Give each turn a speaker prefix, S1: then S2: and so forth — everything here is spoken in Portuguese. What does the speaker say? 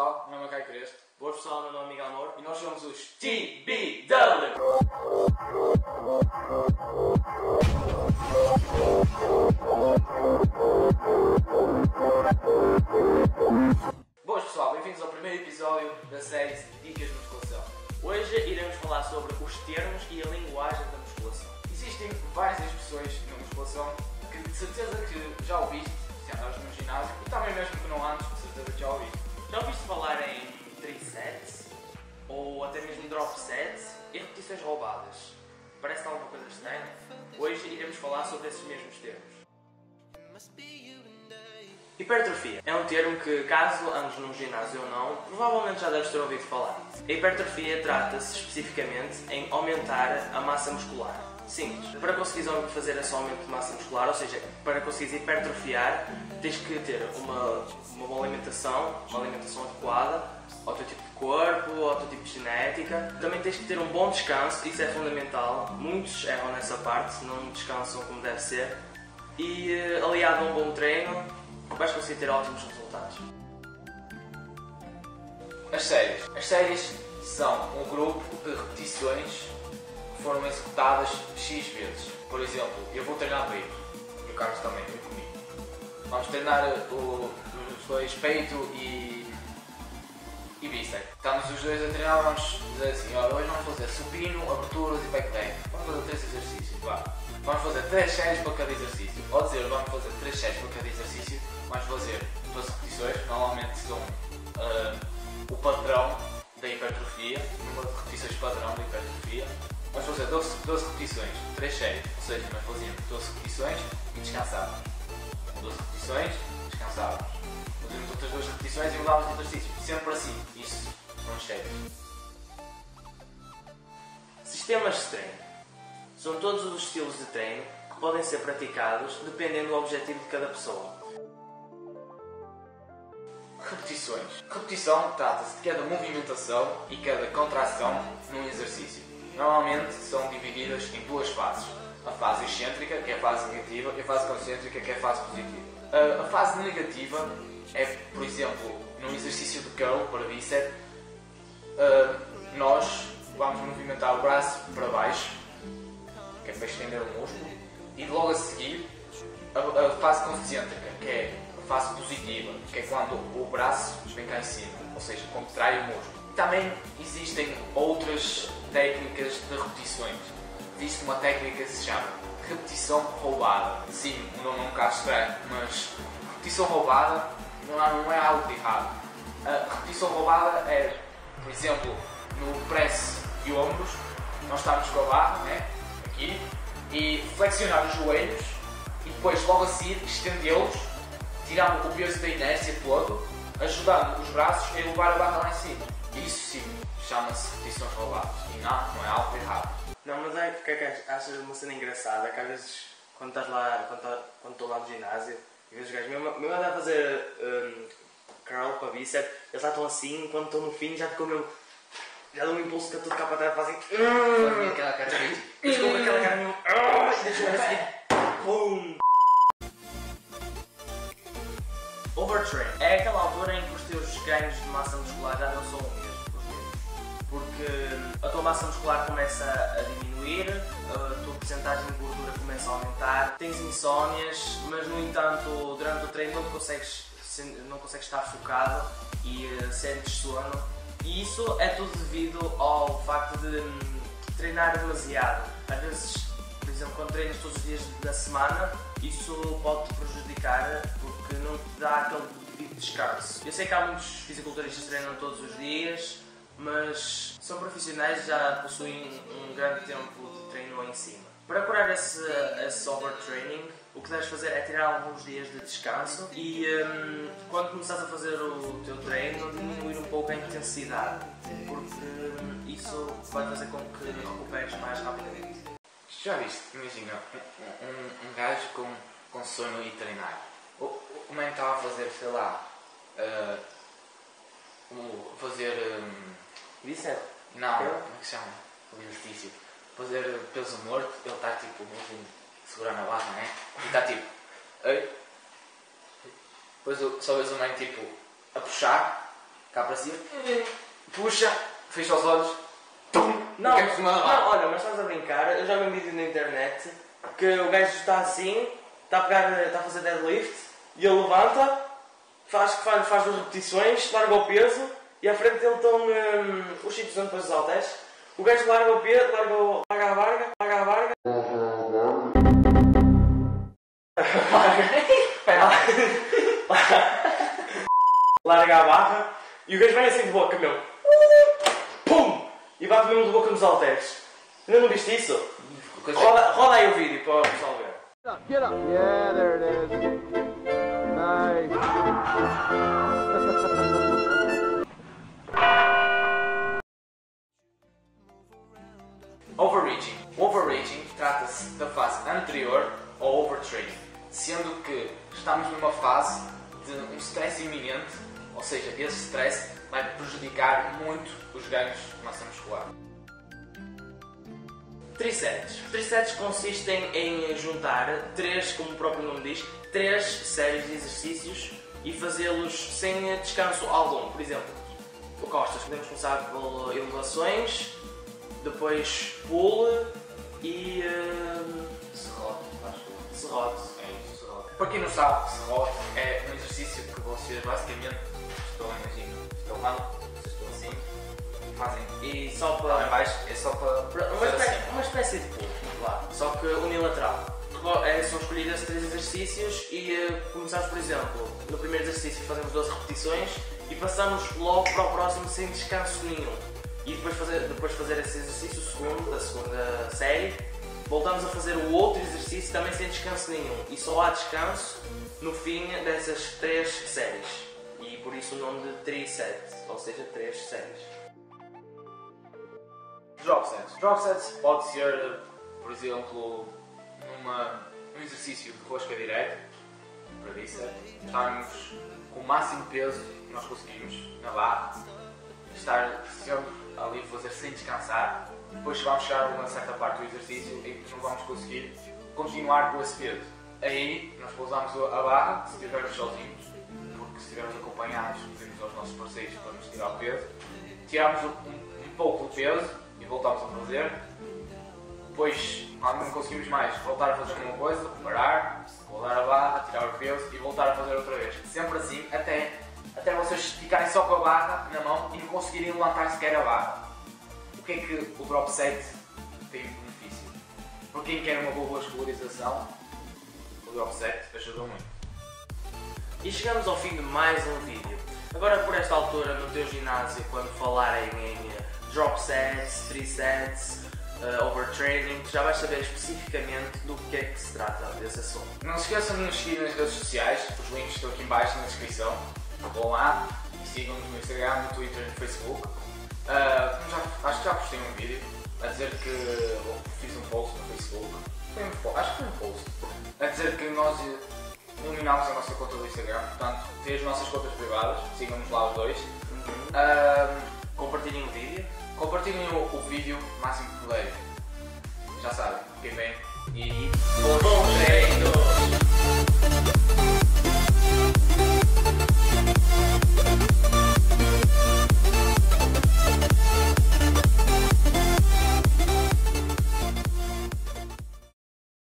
S1: pessoal, meu nome é Caio Crespo.
S2: Boas pessoal, meu nome é Miguel Moura
S1: E nós somos os
S2: TBW.
S1: Boas pessoal, bem-vindos ao primeiro episódio da série Dicas de Musculação.
S2: Hoje iremos falar sobre os termos e a linguagem da musculação.
S1: Existem várias expressões na musculação que de certeza que já ouviste se andares no ginásio e também mesmo que não andes, de certeza que já ouviste.
S2: Já ouviste falar em 3 sets? Ou até mesmo drop sets e repetições roubadas? Parece alguma coisa estranha? Hoje iremos falar sobre esses mesmos termos. Hipertrofia é um termo que, caso andes num ginásio ou não, provavelmente já deves ter ouvido falar. A hipertrofia trata-se especificamente em aumentar a massa muscular. Simples. Para conseguires fazer esse aumento de massa muscular, ou seja, para conseguires hipertrofiar, tens que ter uma boa alimentação, uma alimentação adequada ao teu tipo de corpo, ao teu tipo de genética. Também tens que ter um bom descanso, isso é fundamental. Muitos erram nessa parte, não descansam como deve ser. E aliado a um bom treino, vais conseguir ter ótimos resultados.
S1: As séries são um grupo de repetições que foram executadas X vezes. Por exemplo, eu vou treinar peito, e o Carlos também, vem comigo. Vamos treinar os dois peito e bíceps. Estamos os dois a treinar, vamos dizer assim, olha, hoje vamos fazer supino, aberturas e back deck. Vamos fazer 3 exercícios, vá. Vamos fazer 3 séries para cada exercício. Ou dizer, vamos fazer 3 séries para cada exercício, vamos fazer 12 repetições, normalmente são o padrão da hipertrofia, o número de repetições padrão da hipertrofia. Vamos fazer 12 repetições, 3 séries, ou seja, nós fazíamos 12 repetições e descansávamos. 12 repetições, descansávamos. Fazíamos outras 2 repetições e mudávamos de exercício. Sempre assim, isso não séries.
S2: Sistemas de treino. São todos os estilos de treino que podem ser praticados dependendo do objetivo de cada pessoa.
S1: Repetições. Repetição trata-se de cada movimentação e cada contração num exercício. Normalmente são divididas em 2 fases. A fase excêntrica, que é a fase negativa, e a fase concêntrica, que é a fase positiva. A fase negativa é, por exemplo, num exercício de curl para bíceps, nós vamos movimentar o braço para baixo, que é para estender o músculo, e logo a seguir a fase concêntrica, que é a fase positiva, que é quando o braço vem cá em cima, ou seja, contrai o músculo. Também existem outras técnicas de repetições. Existe uma técnica que se chama repetição roubada. Sim, o nome é um bocado estranho, mas repetição roubada não é algo de errado. A repetição roubada é, por exemplo, no press de ombros, nós estamos com a barra, né, aqui, e flexionar os joelhos e depois logo a seguir estendê-los, tirando o peso da inércia todo, ajudando os braços a elevar a barra lá em cima. Isso sim chama-se repetições roubadas e não é algo de errado.
S2: Não, mas é porque é que achas uma cena engraçada, que às vezes quando estás lá, quando estou lá no ginásio, e vejo os gajos, mesmo a fazer curl para bíceps, eles já estão assim, quando estão no fim já ficam mesmo, já dão um impulso que tudo cá para trás, fazem
S1: Aquela cara de
S2: eles com aquela cara mesmo, e deixam assim, pum! Overtrain é aquela altura em que os teus ganhos de massa muscular já não são os mesmos. Porque a tua massa muscular começa a diminuir, a tua porcentagem de gordura começa a aumentar, tens insónias, mas no entanto durante o treino não consegues estar focado e sentes sono. E isso é tudo devido ao facto de treinar demasiado. Às vezes, por exemplo, quando treinas todos os dias da semana, isso pode te prejudicar porque não te dá aquele devido descanso. Eu sei que há muitos fisiculturistas que treinam todos os dias, mas são profissionais e já possuem um grande tempo de treino em cima. Para curar esse overtraining, o que deves fazer é tirar alguns dias de descanso e quando começares a fazer o teu treino, diminuir um pouco a intensidade, porque isso vai fazer com que recuperes mais rapidamente.
S1: Já viste? Imagina um gajo com sono e treinar. Como é que estava a fazer, sei lá,
S2: Bíceps?
S1: Não, como é que se chama? O exercício. Fazer peso morto, ele está tipo, mesmo segurar na barra, né? E está tipo, ei. Depois só vês o man tipo a puxar cá para cima, puxa, fecha os olhos, tum,
S2: Não,
S1: e cai por cima da barra.
S2: não, olha, mas estás a brincar, eu já vi um vídeo na internet que o gajo está assim, está a fazer deadlift e ele levanta, faz 2 repetições, larga o peso e à frente dele estão os sítios onde depois os halteres. O gajo larga o peso, larga a barga. Larga a barra e o gajo vem assim de boca, meu. Pum! E bate mesmo de boca nos halteres. Ainda não viste isso? Roda aí o vídeo para o pessoal ver.
S3: Get up. Yeah, there it is. Nice.
S1: Overreaching. O overreaching trata-se da fase anterior ao overtraining, sendo que estamos numa fase de um stress iminente, ou seja, esse stress vai prejudicar muito os ganhos de massa muscular.
S2: Trisets. Trisets consistem em juntar como o próprio nome diz, 3 séries de exercícios e fazê-los sem descanso algum. Por exemplo, o costas, podemos começar por elevações, depois pull e
S1: Serrote,
S2: serrote.
S1: é isso, serrote. Para quem não sabe, serrote é um exercício que vocês basicamente estão assim, fazem
S2: E só
S1: lá em
S2: para
S1: baixo, é só para
S2: uma espécie de pull, claro, só que unilateral. São escolhidos 3 exercícios e começamos, por exemplo, no primeiro exercício fazemos 12 repetições e passamos logo para o próximo sem descanso nenhum. E depois fazer esse exercício, da segunda série, voltamos a fazer o outro exercício também sem descanso nenhum. E só há descanso no fim dessas 3 séries. E por isso o nome de trisets, ou seja, 3 séries.
S1: drop sets. Drop sets pode ser, por exemplo, num exercício de rosca direta, para bíceps, estarmos com o máximo peso que nós conseguimos na barra, estar sempre ali a fazer sem descansar, depois vamos chegar a uma certa parte do exercício e não vamos conseguir continuar com esse peso. Aí nós pousamos a barra, se estivermos sozinhos, porque se estivermos acompanhados, pedimos aos nossos parceiros para nos tirar o peso, tiramos um pouco do peso e voltamos a fazer. Depois, quando não conseguimos mais, voltar a fazer a mesma coisa, parar, voltar a barra, tirar o peso e voltar a fazer outra vez. Sempre assim, até vocês ficarem só com a barra na mão e não conseguirem levantar sequer a barra. O que é que o drop set tem de benefício? Para quem quer uma boa vascularização, o drop set ajuda muito.
S2: E chegamos ao fim de mais um vídeo. Agora, por esta altura, no teu ginásio, quando falarem em drop sets, trisets, overtraining, já vais saber especificamente do que é que se trata desse assunto.
S1: Não se esqueçam de nos seguir nas redes sociais, os links estão aqui em baixo na descrição. Vão lá e sigam-nos no Instagram, no Twitter e no Facebook. Acho que já postei um vídeo a dizer que fiz um post no Facebook. Acho que foi um post. A dizer que nós eliminámos a nossa conta do Instagram, portanto, tem as nossas contas privadas, sigam-nos lá os dois.
S2: Compartilhem o vídeo.
S1: Compartilhem o vídeo o máximo que puderem. Já sabem, quem vem.
S2: E bom